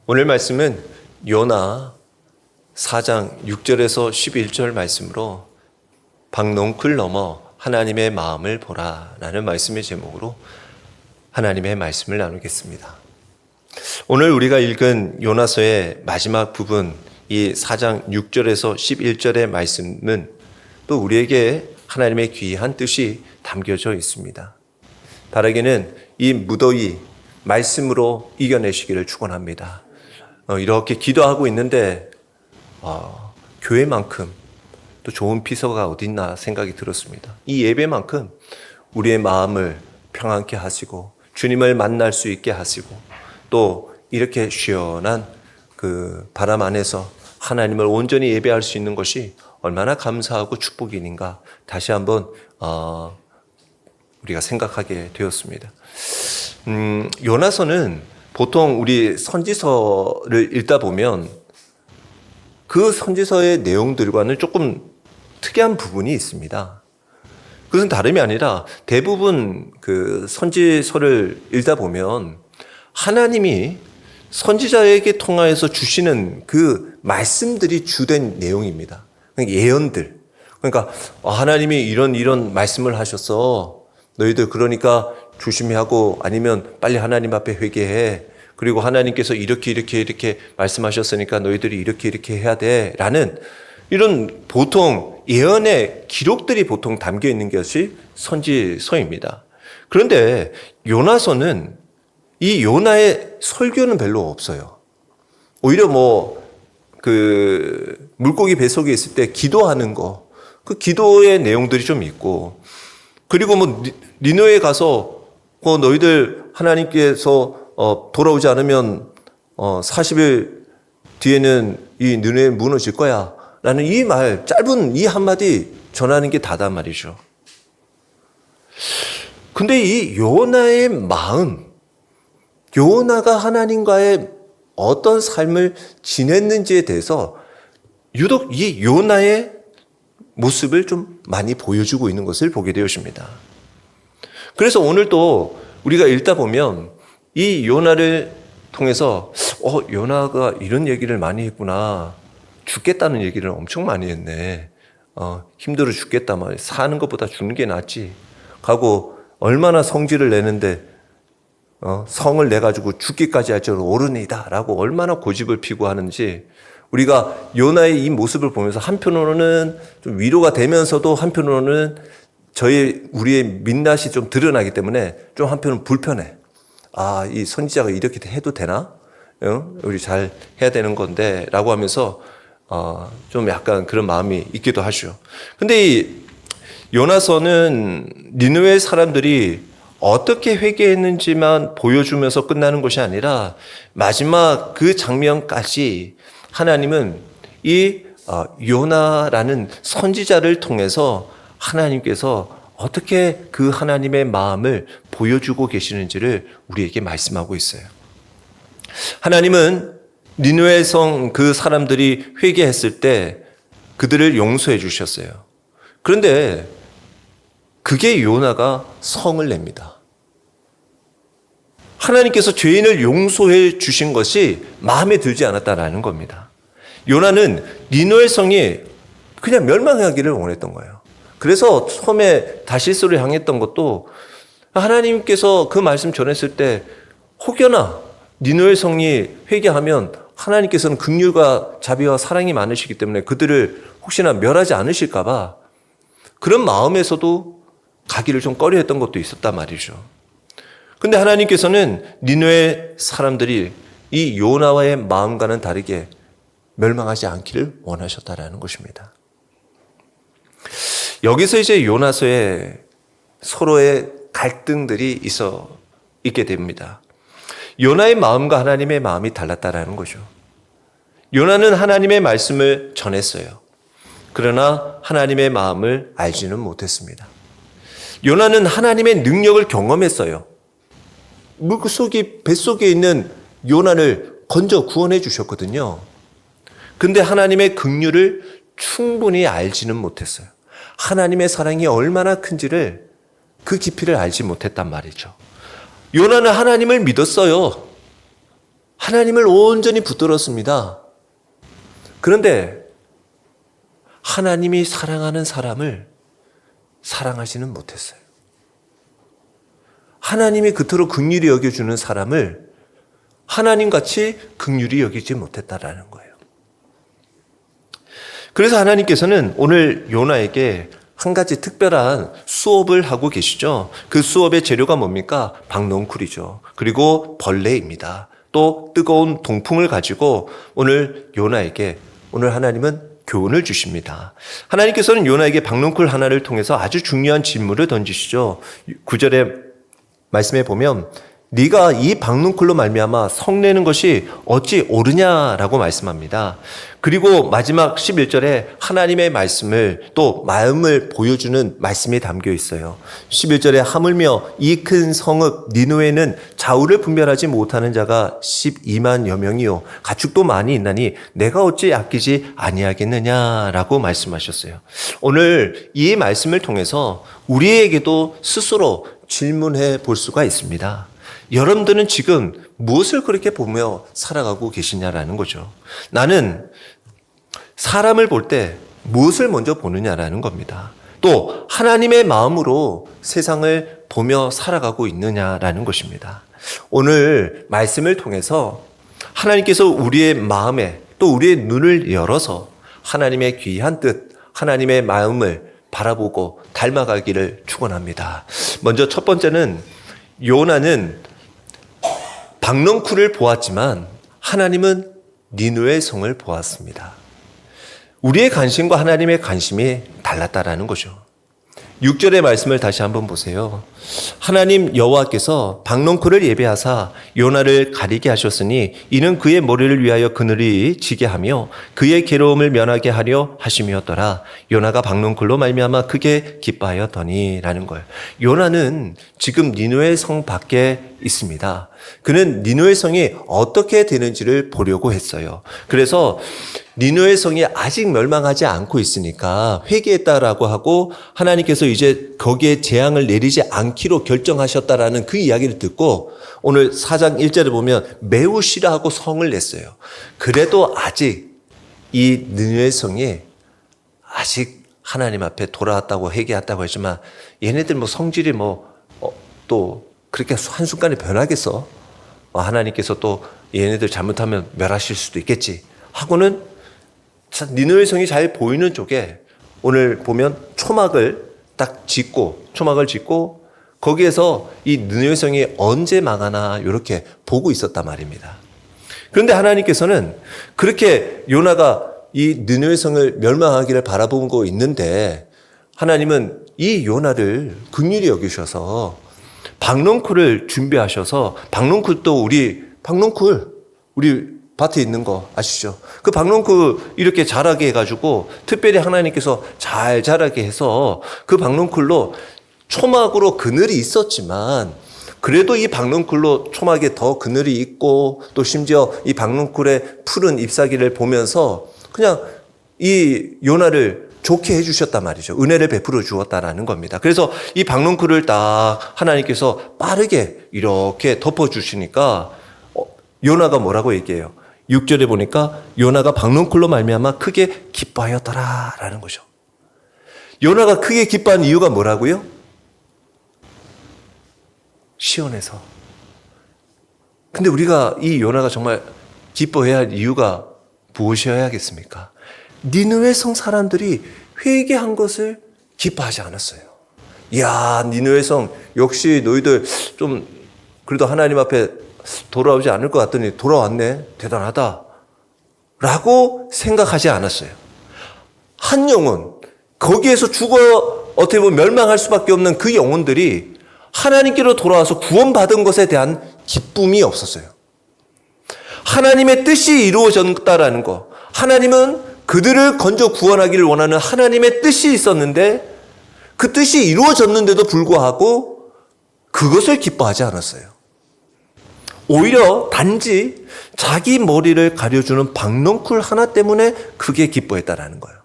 오늘 말씀은 요나 4장 6절에서 11절 말씀으로 박농쿨 넘어 하나님의 마음을 보라 라는 말씀의 제목으로 하나님의 말씀을 나누겠습니다. 오늘 우리가 읽은 요나서의 마지막 부분 이 4장 6절에서 11절의 말씀은 또 우리에게 하나님의 귀한 뜻이 담겨져 있습니다. 바라기는 이 무더위 말씀으로 이겨내시기를 축원합니다. 이렇게 기도하고 있는데 교회만큼 또 좋은 비서가 어딨나 생각이 들었습니다. 이 예배만큼 우리의 마음을 평안케 하시고 주님을 만날 수 있게 하시고 또 이렇게 시원한 그 바람 안에서 하나님을 온전히 예배할 수 있는 것이 얼마나 감사하고 축복이닌가 다시 한번 우리가 생각하게 되었습니다. 요나서는 보통 우리 선지서를 읽다 보면 그 선지서의 내용들과는 조금 특이한 부분이 있습니다. 그것은 다름이 아니라 대부분 그 선지서를 읽다 보면 하나님이 선지자에게 통하여서 주시는 그 말씀들이 주된 내용입니다. 예언들. 그러니까 하나님이 이런 말씀을 하셔서 너희들 그러니까 조심히 하고 아니면 빨리 하나님 앞에 회개해. 그리고 하나님께서 이렇게 말씀하셨으니까 너희들이 이렇게 해야 돼. 라는 이런 보통 예언의 기록들이 보통 담겨 있는 것이 선지서입니다. 그런데 요나서는 이 요나의 설교는 별로 없어요. 오히려 물고기 뱃속에 있을 때 기도하는 거, 그 기도의 내용들이 좀 있고, 그리고 니느웨에 가서 너희들 하나님께서 돌아오지 않으면 40일 뒤에는 이 니느웨 무너질 거야 라는 이 말, 짧은 이 한마디 전하는 게 다단 말이죠. 근데 이 요나의 마음, 요나가 하나님과의 어떤 삶을 지냈는지에 대해서 유독 이 요나의 모습을 좀 많이 보여주고 있는 것을 보게 되었습니다. 그래서 오늘 또 우리가 읽다 보면 이 요나를 통해서 요나가 이런 얘기를 많이 했구나. 죽겠다는 얘기를 엄청 많이 했네. 힘들어 죽겠다 말이야. 사는 것보다 죽는 게 낫지. 하고 얼마나 성질을 내는데 성을 내가지고 죽기까지 할 줄 옳으니이다 라고 얼마나 고집을 피고 하는지 우리가 요나의 이 모습을 보면서 한편으로는 좀 위로가 되면서도 한편으로는 우리의 민낯이 좀 드러나기 때문에 좀 한편은 불편해. 이 선지자가 이렇게 해도 되나? 우리 잘 해야 되는 건데 라고 하면서 좀 약간 그런 마음이 있기도 하죠. 근데 이 요나서는 니느웨 사람들이 어떻게 회개했는지만 보여주면서 끝나는 것이 아니라 마지막 그 장면까지 하나님은 이 요나라는 선지자를 통해서 하나님께서 어떻게 그 하나님의 마음을 보여주고 계시는지를 우리에게 말씀하고 있어요. 하나님은 니느웨 성 그 사람들이 회개했을 때 그들을 용서해 주셨어요. 그런데 그게 요나가 성을 냅니다. 하나님께서 죄인을 용서해 주신 것이 마음에 들지 않았다라는 겁니다. 요나는 니느웨 성이 그냥 멸망하기를 원했던 거예요. 그래서 처음에 다시스를 향했던 것도 하나님께서 그 말씀 전했을 때 혹여나 니느웨 성이 회개하면 하나님께서는 긍휼과 자비와 사랑이 많으시기 때문에 그들을 혹시나 멸하지 않으실까 봐 그런 마음에서도 가기를 좀 꺼려했던 것도 있었단 말이죠. 근데 하나님께서는 니느웨 사람들이 이 요나와의 마음과는 다르게 멸망하지 않기를 원하셨다라는 것입니다. 여기서 이제 요나서에 서로의 갈등들이 있게 됩니다. 요나의 마음과 하나님의 마음이 달랐다라는 거죠. 요나는 하나님의 말씀을 전했어요. 그러나 하나님의 마음을 알지는 못했습니다. 요나는 하나님의 능력을 경험했어요. 물속이 뱃속에 있는 요나를 건져 구원해 주셨거든요. 근데 하나님의 긍휼을 충분히 알지는 못했어요. 하나님의 사랑이 얼마나 큰지를 그 깊이를 알지 못했단 말이죠. 요나는 하나님을 믿었어요. 하나님을 온전히 붙들었습니다. 그런데 하나님이 사랑하는 사람을 사랑하지는 못했어요. 하나님이 그토록 긍휼히 여겨주는 사람을 하나님같이 긍휼히 여기지 못했다라는 거예요. 그래서 하나님께서는 오늘 요나에게 한 가지 특별한 수업을 하고 계시죠. 그 수업의 재료가 뭡니까? 박농쿨이죠. 그리고 벌레입니다. 또 뜨거운 동풍을 가지고 오늘 요나에게 오늘 하나님은 교훈을 주십니다. 하나님께서는 요나에게 박농쿨 하나를 통해서 아주 중요한 질문을 던지시죠. 9절에 말씀해 보면 네가 이 박농쿨로 말미암아 성내는 것이 어찌 옳으냐라고 말씀합니다. 그리고 마지막 11절에 하나님의 말씀을 또 마음을 보여주는 말씀이 담겨 있어요. 11절에 하물며 이 큰 성읍 니느웨는 좌우를 분별하지 못하는 자가 12만여 명이요 가축도 많이 있나니 내가 어찌 아끼지 아니하겠느냐라고 말씀하셨어요. 오늘 이 말씀을 통해서 우리에게도 스스로 질문해 볼 수가 있습니다. 여러분들은 지금 무엇을 그렇게 보며 살아가고 계시냐라는 거죠. 나는 사람을 볼 때 무엇을 먼저 보느냐라는 겁니다. 또 하나님의 마음으로 세상을 보며 살아가고 있느냐라는 것입니다. 오늘 말씀을 통해서 하나님께서 우리의 마음에 또 우리의 눈을 열어서 하나님의 귀한 뜻, 하나님의 마음을 바라보고 닮아가기를 축원합니다. 먼저 첫 번째는 요나는 박농쿨을 보았지만 하나님은 니느웨 성을 보았습니다. 우리의 관심과 하나님의 관심이 달랐다라는 거죠. 6절의 말씀을 다시 한번 보세요. 하나님 여호와께서 박농쿨을 예배하사 요나를 가리게 하셨으니 이는 그의 머리를 위하여 그늘이 지게 하며 그의 괴로움을 면하게 하려 하심이었더라. 요나가 박농쿨로 말미암아 크게 기뻐하였더니라는 거예요. 요나는 지금 니느웨 성 밖에 있습니다. 그는 니느웨 성이 어떻게 되는지를 보려고 했어요. 그래서 니느웨 성이 아직 멸망하지 않고 있으니까 회개했다라고 하고 하나님께서 이제 거기에 재앙을 내리지 않기로 결정하셨다라는 그 이야기를 듣고 오늘 4장 1절에 보면 매우 싫어하고 성을 냈어요. 그래도 아직 이 니느웨 성이 아직 하나님 앞에 돌아왔다고 회개했다고 했지만 얘네들 뭐 성질이 또 그렇게 한순간에 변하겠어? 하나님께서 또 얘네들 잘못하면 멸하실 수도 있겠지 하고는 니느웨 성이 잘 보이는 쪽에 오늘 보면 초막을 짓고 거기에서 이 니느웨 성이 언제 망하나 이렇게 보고 있었단 말입니다. 그런데 하나님께서는 그렇게 요나가 이 니느웨 성을 멸망하기를 바라보고 있는데 하나님은 이 요나를 긍휼히 여기셔서 박농쿨을 준비하셔서 박농쿨도 우리 밭에 있는 거 아시죠? 그 박농쿨 이렇게 자라게 해가지고 특별히 하나님께서 잘 자라게 해서 그 박농쿨로 초막으로 그늘이 있었지만 그래도 이 박농쿨로 초막에 더 그늘이 있고 또 심지어 이 박농쿨의 푸른 잎사귀를 보면서 그냥 이 요나를 좋게 해주셨단 말이죠. 은혜를 베풀어 주었다라는 겁니다. 그래서 이 박농쿨을 딱 하나님께서 빠르게 이렇게 덮어주시니까 요나가 뭐라고 얘기해요? 6절에 보니까 요나가 박농쿨로 말미암아 크게 기뻐하였더라라는 거죠. 요나가 크게 기뻐한 이유가 뭐라고요? 시원해서. 근데 우리가 이 요나가 정말 기뻐해야 할 이유가 무엇이어야겠습니까? 니느웨 성 사람들이 회개한 것을 기뻐하지 않았어요. 이야, 니느웨 성 역시 너희들 좀 그래도 하나님 앞에 돌아오지 않을 것 같더니 돌아왔네. 대단하다. 라고 생각하지 않았어요. 한 영혼, 거기에서 어떻게 보면 멸망할 수밖에 없는 그 영혼들이 하나님께로 돌아와서 구원받은 것에 대한 기쁨이 없었어요. 하나님의 뜻이 이루어졌다라는 거. 하나님은 그들을 건져 구원하기를 원하는 하나님의 뜻이 있었는데 그 뜻이 이루어졌는데도 불구하고 그것을 기뻐하지 않았어요. 오히려 단지 자기 머리를 가려주는 박농쿨 하나 때문에 크게 기뻐했다라는 거예요.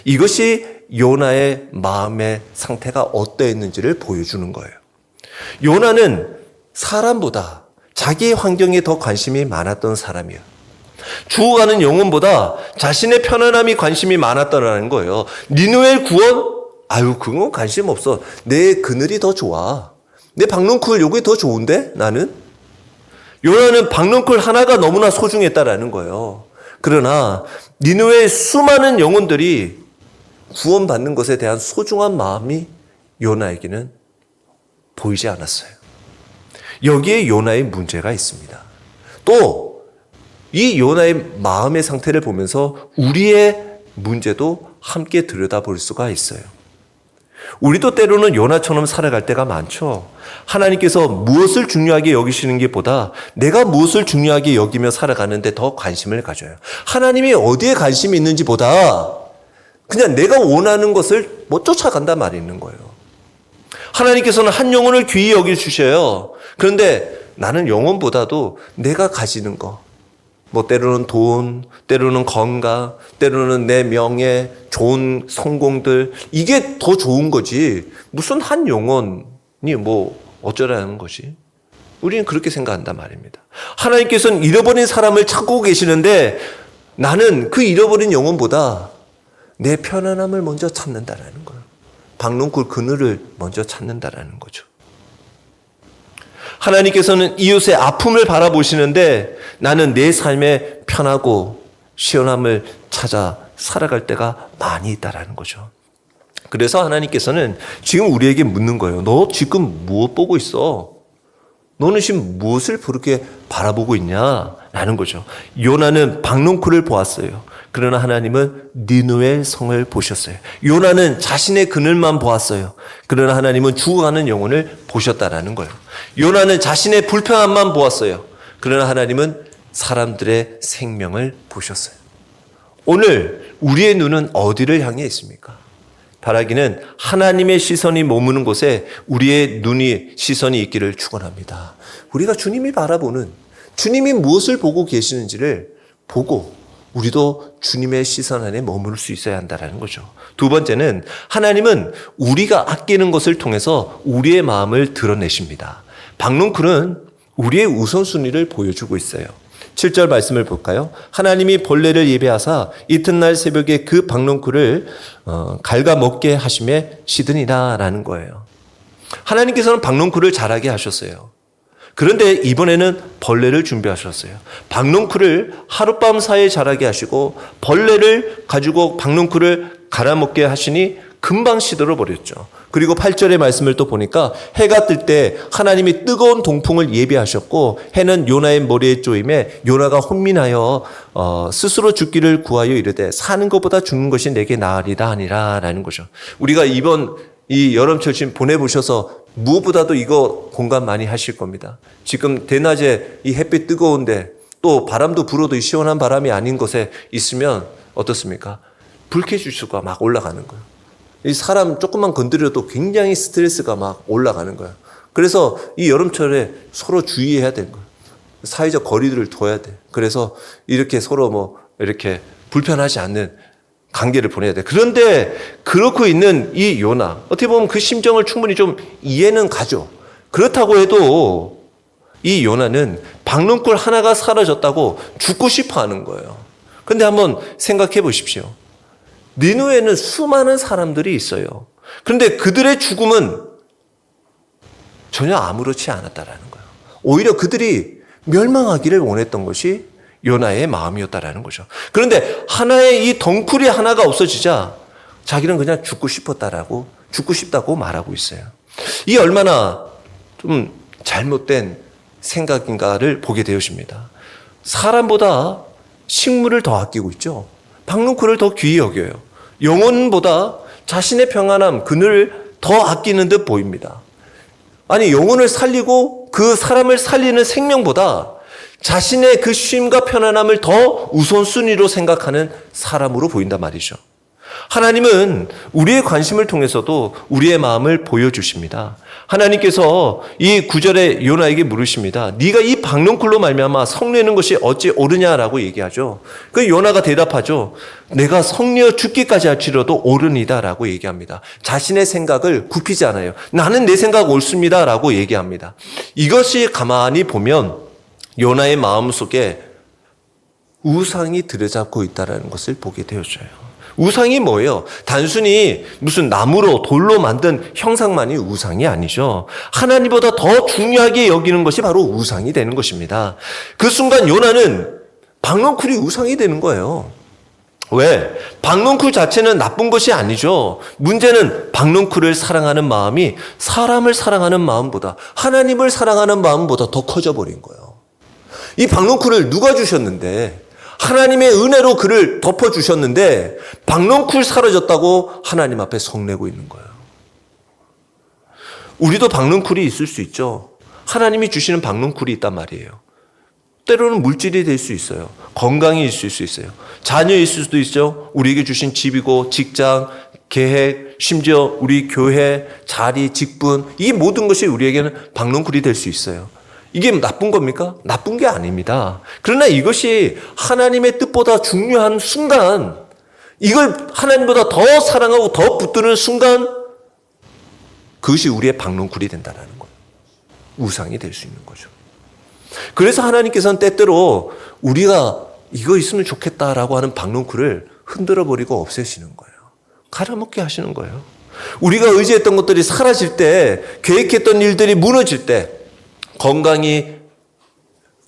이것이 요나의 마음의 상태가 어떠했는지를 보여주는 거예요. 요나는 사람보다 자기 환경에 더 관심이 많았던 사람이에요. 죽어가는 영혼보다 자신의 편안함이 관심이 많았다는 거예요. 니느웨 구원? 아유, 그건 관심 없어. 내 그늘이 더 좋아. 내 박넝쿨 여기 더 좋은데 나는? 요나는 박넝쿨 하나가 너무나 소중했다라는 거예요. 그러나 니느웨의 수많은 영혼들이 구원받는 것에 대한 소중한 마음이 요나에게는 보이지 않았어요. 여기에 요나의 문제가 있습니다. 또 이 요나의 마음의 상태를 보면서 우리의 문제도 함께 들여다볼 수가 있어요. 우리도 때로는 요나처럼 살아갈 때가 많죠. 하나님께서 무엇을 중요하게 여기시는 게 보다 내가 무엇을 중요하게 여기며 살아가는데 더 관심을 가져요. 하나님이 어디에 관심이 있는지 보다 그냥 내가 원하는 것을 쫓아간단 말이 있는 거예요. 하나님께서는 한 영혼을 귀히 여겨주셔요. 그런데 나는 영혼보다도 내가 가지는 거, 때로는 돈, 때로는 건강, 때로는 내 명예, 좋은 성공들, 이게 더 좋은 거지. 무슨 한 영혼이 어쩌라는 거지. 우리는 그렇게 생각한단 말입니다. 하나님께서는 잃어버린 사람을 찾고 계시는데 나는 그 잃어버린 영혼보다 내 편안함을 먼저 찾는다라는 거예요. 박넝쿨 그늘을 먼저 찾는다라는 거죠. 하나님께서는 이웃의 아픔을 바라보시는데 나는 내 삶에 편하고 시원함을 찾아 살아갈 때가 많이 있다라는 거죠. 그래서 하나님께서는 지금 우리에게 묻는 거예요. 너 지금 무엇 보고 있어? 너는 지금 무엇을 그렇게 바라보고 있냐? 라는 거죠. 요나는 박넝쿨을 보았어요. 그러나 하나님은 니느웨 성을 보셨어요. 요나는 자신의 그늘만 보았어요. 그러나 하나님은 죽어가는 영혼을 보셨다라는 거예요. 요나는 자신의 불평함만 보았어요. 그러나 하나님은 사람들의 생명을 보셨어요. 오늘 우리의 눈은 어디를 향해 있습니까? 바라기는 하나님의 시선이 머무는 곳에 우리의 시선이 있기를 축원합니다. 우리가 주님이 바라보는, 주님이 무엇을 보고 계시는지를 보고 우리도 주님의 시선 안에 머무를 수 있어야 한다는 거죠. 두 번째는 하나님은 우리가 아끼는 것을 통해서 우리의 마음을 드러내십니다. 박넝쿨은 우리의 우선순위를 보여주고 있어요. 7절 말씀을 볼까요? 하나님이 벌레를 예배하사 이튿날 새벽에 그 박넝쿨을 갉아먹게 하심에 시드니라 라는 거예요. 하나님께서는 박넝쿨을 자라게 하셨어요. 그런데 이번에는 벌레를 준비하셨어요. 박넝쿨을 하룻밤 사이에 자라게 하시고 벌레를 가지고 박넝쿨을 갈아먹게 하시니 금방 시들어 버렸죠. 그리고 8절의 말씀을 또 보니까 해가 뜰 때 하나님이 뜨거운 동풍을 예비하셨고 해는 요나의 머리에 쪼임에 요나가 혼민하여 스스로 죽기를 구하여 이르되 사는 것보다 죽는 것이 내게 나으리다 하니라 라는 거죠. 우리가 이번 이 여름철 지금 보내보셔서 무엇보다도 이거 공감 많이 하실 겁니다. 지금 대낮에 이 햇빛 뜨거운데 또 바람도 불어도 이 시원한 바람이 아닌 곳에 있으면 어떻습니까? 불쾌지수가 막 올라가는 거예요. 이 사람 조금만 건드려도 굉장히 스트레스가 막 올라가는 거예요. 그래서 이 여름철에 서로 주의해야 되는 거예요. 사회적 거리들을 둬야 돼. 그래서 이렇게 서로 이렇게 불편하지 않는 관계를 보내야 돼. 그런데 그렇고 있는 이 요나, 어떻게 보면 그 심정을 충분히 좀 이해는 가죠. 그렇다고 해도 이 요나는 박넝쿨 하나가 사라졌다고 죽고 싶어 하는 거예요. 그런데 한번 생각해 보십시오. 니느웨에는 수많은 사람들이 있어요. 그런데 그들의 죽음은 전혀 아무렇지 않았다라는 거예요. 오히려 그들이 멸망하기를 원했던 것이 요나의 마음이었다라는 거죠. 그런데 하나의 이 덩쿨이 하나가 없어지자 자기는 그냥 죽고 싶다고 말하고 있어요. 이 얼마나 좀 잘못된 생각인가를 보게 되어집니다. 사람보다 식물을 더 아끼고 있죠. 박넝쿨을 더 귀히 여겨요. 영혼보다 자신의 평안함, 그늘을 더 아끼는 듯 보입니다. 아니, 영혼을 살리고 그 사람을 살리는 생명보다 자신의 그 쉼과 편안함을 더 우선순위로 생각하는 사람으로 보인단 말이죠. 하나님은 우리의 관심을 통해서도 우리의 마음을 보여주십니다. 하나님께서 이 9절에 요나에게 물으십니다. 네가 이 박넝쿨로 말미암아 성내는 것이 어찌 옳으냐라고 얘기하죠. 그 요나가 대답하죠. 내가 성내어 죽기까지 할지라도 옳으니다라고 얘기합니다. 자신의 생각을 굽히지 않아요. 나는 내 생각 옳습니다라고 얘기합니다. 이것이 가만히 보면 요나의 마음속에 우상이 들여잡고 있다는 것을 보게 되어져요. 우상이 뭐예요? 단순히 무슨 나무로 돌로 만든 형상만이 우상이 아니죠. 하나님보다 더 중요하게 여기는 것이 바로 우상이 되는 것입니다. 그 순간 요나는 박넝쿨이 우상이 되는 거예요. 왜? 박넝쿨 자체는 나쁜 것이 아니죠. 문제는 박넝쿨을 사랑하는 마음이 사람을 사랑하는 마음보다, 하나님을 사랑하는 마음보다 더 커져버린 거예요. 이 박넝쿨을 누가 주셨는데, 하나님의 은혜로 그를 덮어주셨는데 박넝쿨 사라졌다고 하나님 앞에 성내고 있는 거예요. 우리도 박넝쿨이 있을 수 있죠. 하나님이 주시는 박넝쿨이 있단 말이에요. 때로는 물질이 될 수 있어요. 건강이 있을 수 있어요. 자녀일 수도 있죠. 우리에게 주신 집이고 직장, 계획, 심지어 우리 교회, 자리, 직분, 이 모든 것이 우리에게는 박넝쿨이 될 수 있어요. 이게 나쁜 겁니까? 나쁜 게 아닙니다. 그러나 이것이 하나님의 뜻보다 중요한 순간, 이걸 하나님보다 더 사랑하고 더 붙드는 순간, 그것이 우리의 박넝쿨이 된다는 거예요. 우상이 될 수 있는 거죠. 그래서 하나님께서는 때때로 우리가 이거 있으면 좋겠다라고 하는 박넝쿨을 흔들어 버리고 없애시는 거예요. 갈아먹게 하시는 거예요. 우리가 의지했던 것들이 사라질 때, 계획했던 일들이 무너질 때, 건강이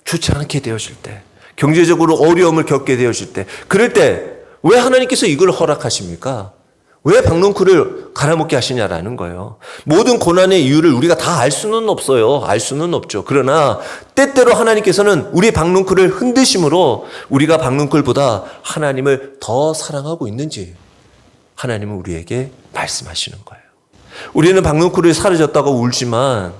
좋지 않게 되어질 때, 경제적으로 어려움을 겪게 되어질 때, 그럴 때 왜 하나님께서 이걸 허락하십니까? 왜 박넝쿨을 갈아먹게 하시냐라는 거예요. 모든 고난의 이유를 우리가 다 알 수는 없어요. 알 수는 없죠. 그러나 때때로 하나님께서는 우리 박넝쿨을 흔드심으로 우리가 박넝쿨보다 하나님을 더 사랑하고 있는지 하나님은 우리에게 말씀하시는 거예요. 우리는 박넝쿨이 사라졌다고 울지만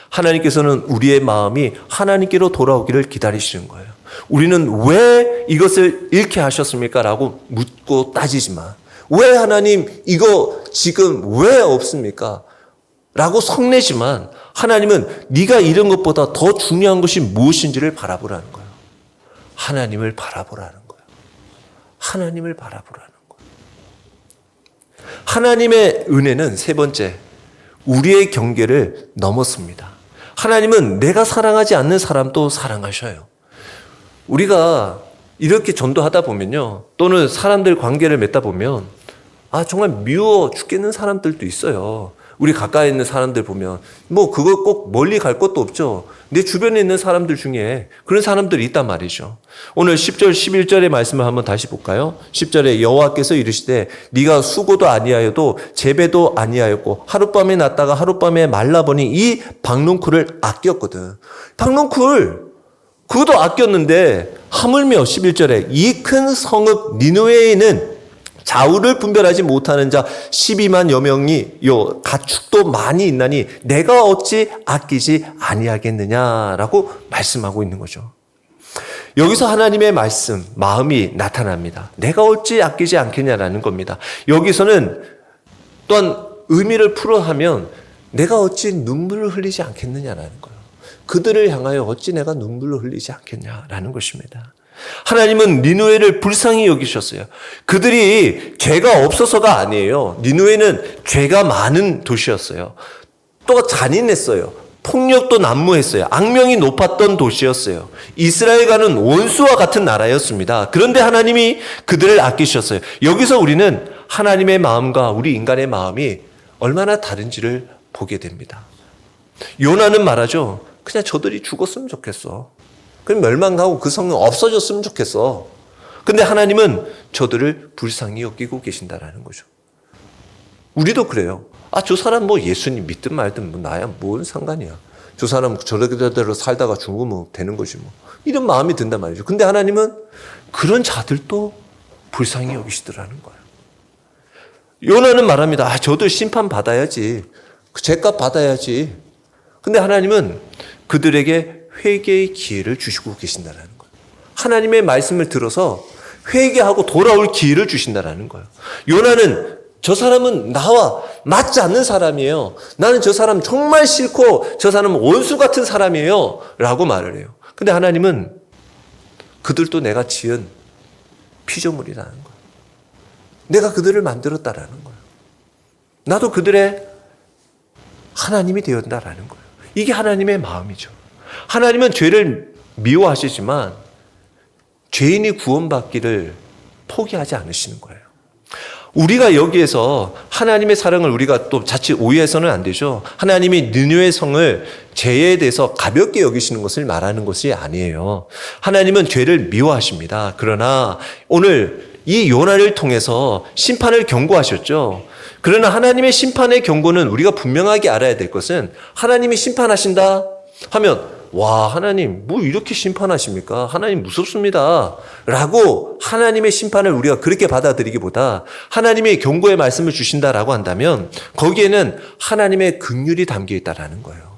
하나님께서는 우리의 마음이 하나님께로 돌아오기를 기다리시는 거예요. 우리는 왜 이것을 잃게 하셨습니까? 라고 묻고 따지지만, 왜 하나님 이거 지금 왜 없습니까? 라고 성내지만 하나님은 네가 잃은 것보다 더 중요한 것이 무엇인지를 바라보라는 거예요. 하나님을 바라보라는 거예요. 하나님을 바라보라는 거예요. 하나님의 은혜는 세 번째, 우리의 경계를 넘었습니다. 하나님은 내가 사랑하지 않는 사람도 사랑하셔요. 우리가 이렇게 전도하다 보면요, 또는 사람들 관계를 맺다 보면 정말 미워 죽겠는 사람들도 있어요. 우리 가까이 있는 사람들 보면 뭐 그거 꼭 멀리 갈 것도 없죠. 내 주변에 있는 사람들 중에 그런 사람들이 있단 말이죠. 오늘 10절 11절의 말씀을 한번 다시 볼까요? 10절에 여호와께서 이르시되 네가 수고도 아니하여도 재배도 아니하였고 하룻밤에 났다가 하룻밤에 말라보니 이 박넝쿨을 아꼈거든. 박넝쿨 그것도 아꼈는데 하물며 11절에 이 큰 성읍 니느웨에는 좌우를 분별하지 못하는 자 12만여 명이 가축도 많이 있나니 내가 어찌 아끼지 아니하겠느냐라고 말씀하고 있는 거죠. 여기서 하나님의 말씀, 마음이 나타납니다. 내가 어찌 아끼지 않겠냐라는 겁니다. 여기서는 또한 의미를 풀어하면 내가 어찌 눈물을 흘리지 않겠느냐라는 거예요. 그들을 향하여 어찌 내가 눈물을 흘리지 않겠냐라는 것입니다. 하나님은 니느웨를 불쌍히 여기셨어요. 그들이 죄가 없어서가 아니에요. 니느웨는 죄가 많은 도시였어요. 또 잔인했어요. 폭력도 난무했어요. 악명이 높았던 도시였어요. 이스라엘과는 원수와 같은 나라였습니다. 그런데 하나님이 그들을 아끼셨어요. 여기서 우리는 하나님의 마음과 우리 인간의 마음이 얼마나 다른지를 보게 됩니다. 요나는 말하죠. 그냥 저들이 죽었으면 좋겠어. 그럼 멸망하고 그 성은 없어졌으면 좋겠어. 근데 하나님은 저들을 불쌍히 여기고 계신다라는 거죠. 우리도 그래요. 저 사람 뭐 예수님 믿든 말든 뭐 나야 뭔 상관이야. 저 사람 저렇게대로 살다가 죽으면 되는 거지 뭐. 이런 마음이 든단 말이죠. 근데 하나님은 그런 자들도 불쌍히 여기시더라는 거예요. 요나는 말합니다. 저들 심판 받아야지. 죄값 받아야지. 근데 하나님은 그들에게 회개의 기회를 주시고 계신다는 거예요. 하나님의 말씀을 들어서 회개하고 돌아올 기회를 주신다는 거예요. 요나는 저 사람은 나와 맞지 않는 사람이에요. 나는 저 사람 정말 싫고 저 사람은 원수 같은 사람이에요. 라고 말을 해요. 근데 하나님은 그들도 내가 지은 피조물이라는 거예요. 내가 그들을 만들었다라는 거예요. 나도 그들의 하나님이 되었다라는 거예요. 이게 하나님의 마음이죠. 하나님은 죄를 미워하시지만 죄인이 구원받기를 포기하지 않으시는 거예요. 우리가 여기에서 하나님의 사랑을 우리가 또 자칫 오해해서는 안 되죠. 하나님이 느느웨 성을 죄에 대해서 가볍게 여기시는 것을 말하는 것이 아니에요. 하나님은 죄를 미워하십니다. 그러나 오늘 이 요나를 통해서 심판을 경고하셨죠. 그러나 하나님의 심판의 경고는 우리가 분명하게 알아야 될 것은 하나님이 심판하신다 하면 와, 하나님 뭐 이렇게 심판하십니까? 하나님 무섭습니다 라고 하나님의 심판을 우리가 그렇게 받아들이기보다 하나님의 경고의 말씀을 주신다라고 한다면 거기에는 하나님의 긍휼이 담겨 있다라는 거예요.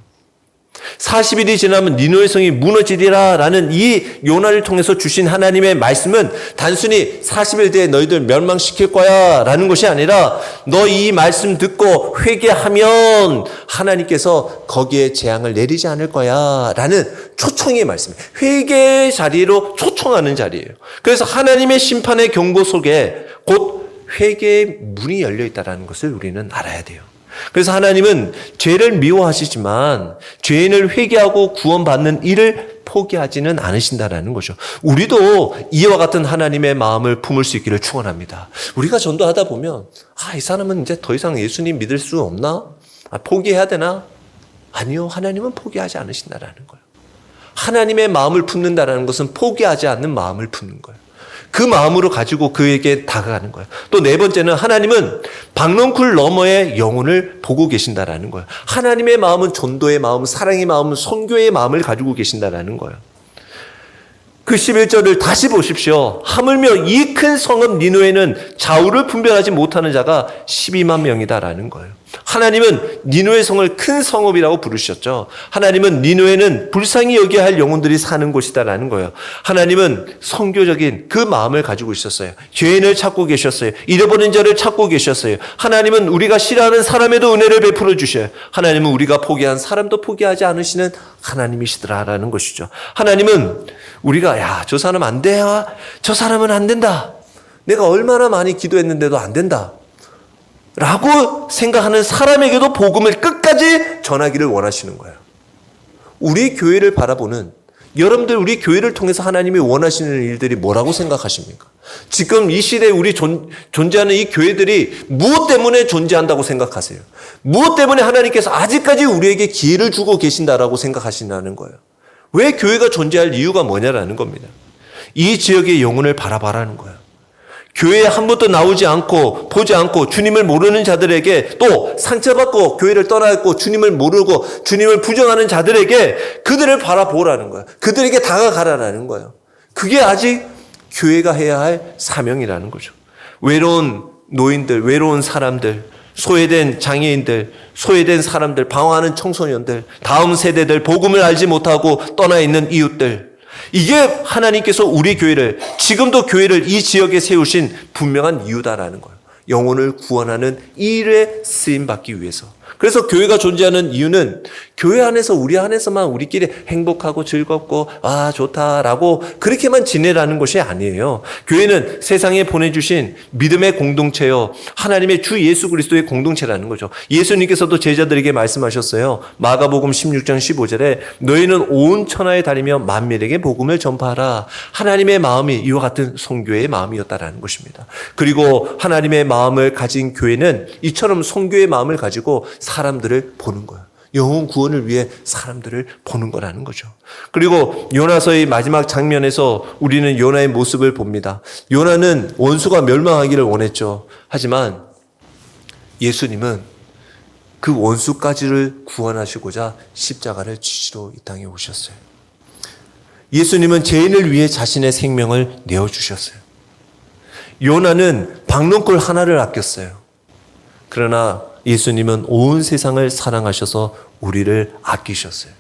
40일이 지나면 니느웨 성이 무너지리라 라는 이 요나를 통해서 주신 하나님의 말씀은 단순히 40일 뒤에 너희들 멸망시킬 거야 라는 것이 아니라 너 이 말씀 듣고 회개하면 하나님께서 거기에 재앙을 내리지 않을 거야 라는 초청의 말씀이에요. 회개의 자리로 초청하는 자리예요. 그래서 하나님의 심판의 경고 속에 곧 회개의 문이 열려 있다는 것을 우리는 알아야 돼요. 그래서 하나님은 죄를 미워하시지만 죄인을 회개하고 구원받는 일을 포기하지는 않으신다라는 거죠. 우리도 이와 같은 하나님의 마음을 품을 수 있기를 축원합니다. 우리가 전도하다 보면 이 사람은 이제 더 이상 예수님 믿을 수 없나? 포기해야 되나? 아니요. 하나님은 포기하지 않으신다라는 거예요. 하나님의 마음을 품는다라는 것은 포기하지 않는 마음을 품는 거예요. 그 마음으로 가지고 그에게 다가가는 거예요. 또 네 번째는 하나님은 박넝쿨 너머의 영혼을 보고 계신다라는 거예요. 하나님의 마음은 전도의 마음, 사랑의 마음, 선교의 마음을 가지고 계신다라는 거예요. 그 11절을 다시 보십시오. 하물며 이 큰 성읍 니느웨는 좌우를 분별하지 못하는 자가 12만 명이다라는 거예요. 하나님은 니느웨 성을 큰 성읍이라고 부르셨죠. 하나님은 니느웨는 불쌍히 여겨야 할 영혼들이 사는 곳이다라는 거예요. 하나님은 선교적인 그 마음을 가지고 있었어요. 죄인을 찾고 계셨어요. 잃어버린 자를 찾고 계셨어요. 하나님은 우리가 싫어하는 사람에도 은혜를 베풀어 주셔요. 하나님은 우리가 포기한 사람도 포기하지 않으시는 하나님이시더라라는 것이죠. 하나님은 우리가 저 사람 안 돼. 저 사람은 안 된다. 내가 얼마나 많이 기도했는데도 안 된다. 라고 생각하는 사람에게도 복음을 끝까지 전하기를 원하시는 거예요. 우리 교회를 바라보는 여러분들 우리 교회를 통해서 하나님이 원하시는 일들이 뭐라고 생각하십니까? 지금 이 시대에 우리 존재하는 이 교회들이 무엇 때문에 존재한다고 생각하세요? 무엇 때문에 하나님께서 아직까지 우리에게 기회를 주고 계신다라고 생각하신다는 거예요. 왜 교회가 존재할 이유가 뭐냐라는 겁니다. 이 지역의 영혼을 바라봐라는 거예요. 교회에 한 번도 나오지 않고 보지 않고 주님을 모르는 자들에게 또 상처받고 교회를 떠나고 주님을 모르고 주님을 부정하는 자들에게 그들을 바라보라는 거예요. 그들에게 다가가라는 거예요. 그게 아직 교회가 해야 할 사명이라는 거죠. 외로운 노인들, 외로운 사람들, 소외된 장애인들, 소외된 사람들, 방황하는 청소년들, 다음 세대들, 복음을 알지 못하고 떠나 있는 이웃들, 이게 하나님께서 우리 교회를 지금도 교회를 이 지역에 세우신 분명한 이유다라는 거예요. 영혼을 구원하는 이 일에 쓰임받기 위해서. 그래서 교회가 존재하는 이유는 교회 안에서 우리 안에서만 우리끼리 행복하고 즐겁고 좋다라고 그렇게만 지내라는 것이 아니에요. 교회는 세상에 보내주신 믿음의 공동체요, 하나님의 주 예수 그리스도의 공동체라는 거죠. 예수님께서도 제자들에게 말씀하셨어요. 마가복음 16장 15절에 너희는 온 천하에 다니며 만민에게 복음을 전파하라. 하나님의 마음이 이와 같은 선교의 마음이었다라는 것입니다. 그리고 하나님의 마음을 가진 교회는 이처럼 선교의 마음을 가지고 사람들을 보는 거예요. 영혼 구원을 위해 사람들을 보는 거라는 거죠. 그리고 요나서의 마지막 장면에서 우리는 요나의 모습을 봅니다. 요나는 원수가 멸망하기를 원했죠. 하지만 예수님은 그 원수까지를 구원하시고자 십자가를 지시러 이 땅에 오셨어요. 예수님은 죄인을 위해 자신의 생명을 내어주셨어요. 요나는 박넝쿨 하나를 아꼈어요. 그러나 예수님은 온 세상을 사랑하셔서 우리를 아끼셨어요.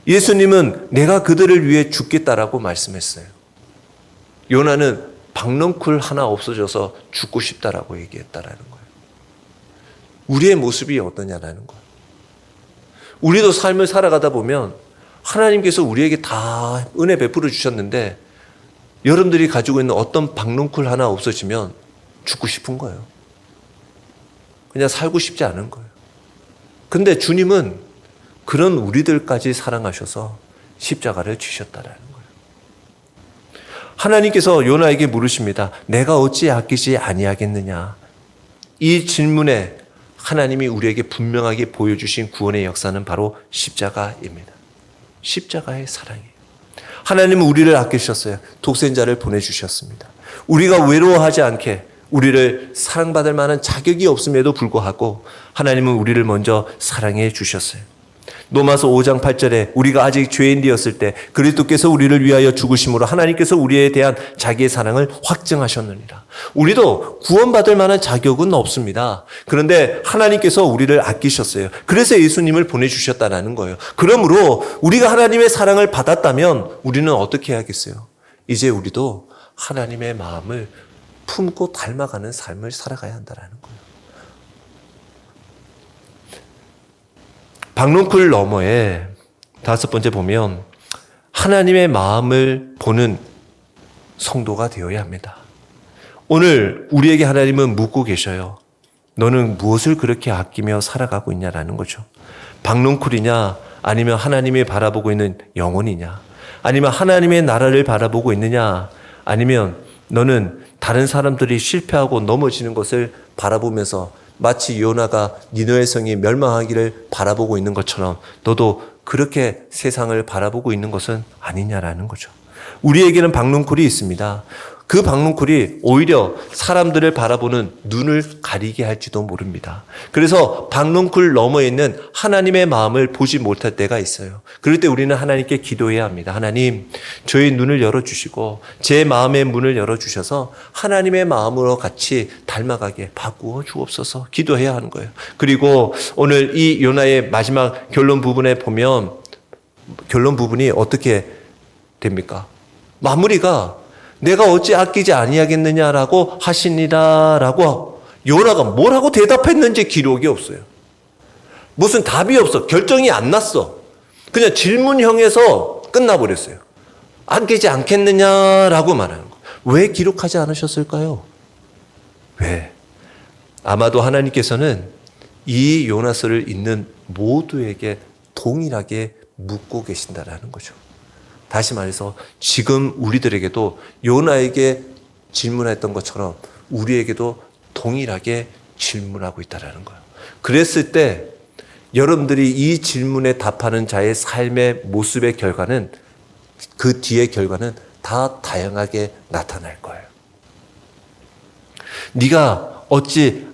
예수님은 내가 그들을 위해 죽겠다라고 말씀했어요. 요나는 박넝쿨 하나 없어져서 죽고 싶다라고 얘기했다라는 거예요. 우리의 모습이 어떠냐라는 거예요. 우리도 삶을 살아가다 보면 하나님께서 우리에게 다 은혜 베풀어 주셨는데 여러분들이 가지고 있는 어떤 박넝쿨 하나 없어지면 죽고 싶은 거예요. 그냥 살고 싶지 않은 거예요. 근데 주님은 그런 우리들까지 사랑하셔서 십자가를 지셨다라는 거예요. 하나님께서 요나에게 물으십니다. 내가 어찌 아끼지 아니하겠느냐. 이 질문에 하나님이 우리에게 분명하게 보여주신 구원의 역사는 바로 십자가입니다. 십자가의 사랑이에요. 하나님은 우리를 아끼셨어요. 독생자를 보내주셨습니다. 우리가 외로워하지 않게 우리를 사랑받을 만한 자격이 없음에도 불구하고 하나님은 우리를 먼저 사랑해 주셨어요. 로마서 5장 8절에 우리가 아직 죄인되었을 때 그리스도께서 우리를 위하여 죽으심으로 하나님께서 우리에 대한 자기의 사랑을 확증하셨느니라. 우리도 구원받을 만한 자격은 없습니다. 그런데 하나님께서 우리를 아끼셨어요. 그래서 예수님을 보내주셨다는 거예요. 그러므로 우리가 하나님의 사랑을 받았다면 우리는 어떻게 해야겠어요? 이제 우리도 하나님의 마음을 품고 닮아가는 삶을 살아가야 한다는 거예요. 박농쿨 너머에 5번째 보면 하나님의 마음을 보는 성도가 되어야 합니다. 오늘 우리에게 하나님은 묻고 계셔요. 너는 무엇을 그렇게 아끼며 살아가고 있냐라는 거죠. 박농쿨이냐 아니면 하나님이 바라보고 있는 영혼이냐 아니면 하나님의 나라를 바라보고 있느냐 아니면 너는 다른 사람들이 실패하고 넘어지는 것을 바라보면서 마치 요나가 니느웨 성이 멸망하기를 바라보고 있는 것처럼 너도 그렇게 세상을 바라보고 있는 것은 아니냐라는 거죠. 우리에게는 박농쿨이 있습니다. 그 박농쿨이 오히려 사람들을 바라보는 눈을 가리게 할지도 모릅니다. 그래서 박농쿨 너머에 있는 하나님의 마음을 보지 못할 때가 있어요. 그럴 때 우리는 하나님께 기도해야 합니다. 하나님, 저의 눈을 열어주시고 제 마음의 문을 열어주셔서 하나님의 마음으로 같이 닮아가게 바꾸어 주옵소서 기도해야 하는 거예요. 그리고 오늘 이 요나의 마지막 결론 부분에 보면 결론 부분이 어떻게 됩니까? 마무리가 내가 어찌 아끼지 아니하겠느냐라고 하시니라라고 요나가 뭐라고 대답했는지 기록이 없어요. 무슨 답이 없어. 결정이 안 났어. 그냥 질문형에서 끝나버렸어요. 아끼지 않겠느냐라고 말하는 거. 왜 기록하지 않으셨을까요? 왜? 아마도 하나님께서는 이 요나서를 읽는 모두에게 동일하게 묻고 계신다라는 거죠. 다시 말해서 지금 우리들에게도 요나에게 질문했던 것처럼 우리에게도 동일하게 질문하고 있다는 거예요. 그랬을 때 여러분들이 이 질문에 답하는 자의 삶의 모습의 결과는 그 뒤의 결과는 다 다양하게 나타날 거예요. 네가 어찌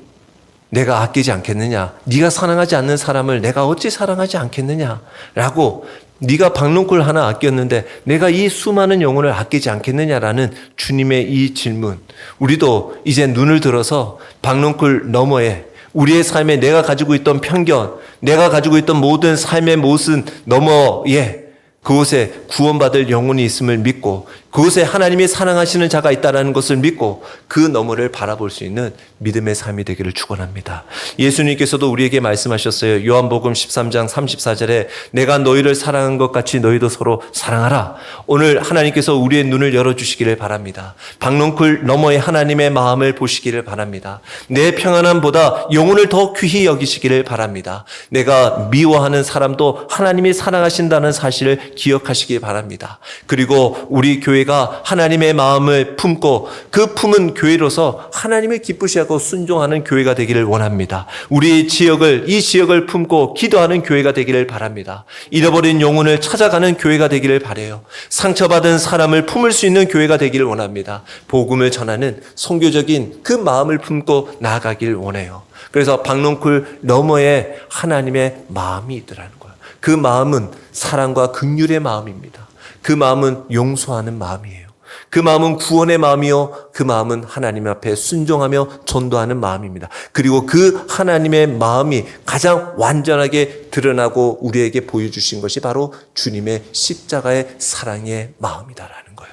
내가 아끼지 않겠느냐? 네가 사랑하지 않는 사람을 내가 어찌 사랑하지 않겠느냐라고 네가 박농쿨 하나 아꼈는데 내가 이 수많은 영혼을 아끼지 않겠느냐라는 주님의 이 질문. 우리도 이제 눈을 들어서 박농쿨 너머에 우리의 삶에 내가 가지고 있던 편견, 내가 가지고 있던 모든 삶의 모습 너머에 그곳에 구원받을 영혼이 있음을 믿고 그곳에 하나님이 사랑하시는 자가 있다는 것을 믿고 그 너머를 바라볼 수 있는 믿음의 삶이 되기를 축원합니다. 예수님께서도 우리에게 말씀하셨어요. 요한복음 13장 34절에 내가 너희를 사랑한 것 같이 너희도 서로 사랑하라. 오늘 하나님께서 우리의 눈을 열어주시기를 바랍니다. 박농쿨 너머의 하나님의 마음을 보시기를 바랍니다. 내 평안함보다 영혼을 더 귀히 여기시기를 바랍니다. 내가 미워하는 사람도 하나님이 사랑하신다는 사실을 기억하시기 바랍니다. 그리고 우리 교회가 하나님의 마음을 품고 그 품은 교회로서 하나님을 기쁘시하고 순종하는 교회가 되기를 원합니다. 우리 지역을 이 지역을 품고 기도하는 교회가 되기를 바랍니다. 잃어버린 영혼을 찾아가는 교회가 되기를 바라요. 상처받은 사람을 품을 수 있는 교회가 되기를 원합니다. 복음을 전하는 선교적인 그 마음을 품고 나아가길 원해요. 그래서 박농쿨 너머에 하나님의 마음이 있더라는 거예요. 그 마음은 사랑과 긍휼의 마음입니다. 그 마음은 용서하는 마음이에요. 그 마음은 구원의 마음이요. 그 마음은 하나님 앞에 순종하며 전도하는 마음입니다. 그리고 그 하나님의 마음이 가장 완전하게 드러나고 우리에게 보여주신 것이 바로 주님의 십자가의 사랑의 마음이다라는 거예요.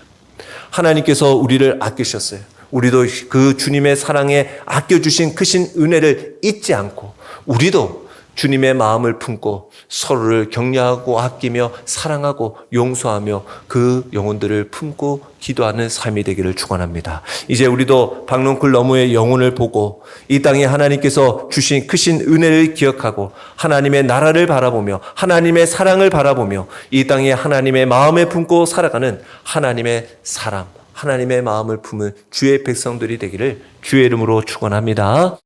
하나님께서 우리를 아끼셨어요. 우리도 그 주님의 사랑에 아껴주신 크신 은혜를 잊지 않고 우리도 주님의 마음을 품고 서로를 격려하고 아끼며 사랑하고 용서하며 그 영혼들을 품고 기도하는 삶이 되기를 축원합니다. 이제 우리도 박농쿨 너머의 영혼을 보고 이 땅에 하나님께서 주신 크신 은혜를 기억하고 하나님의 나라를 바라보며 하나님의 사랑을 바라보며 이 땅에 하나님의 마음을 품고 살아가는 하나님의 사람, 하나님의 마음을 품은 주의 백성들이 되기를 주의 이름으로 축원합니다.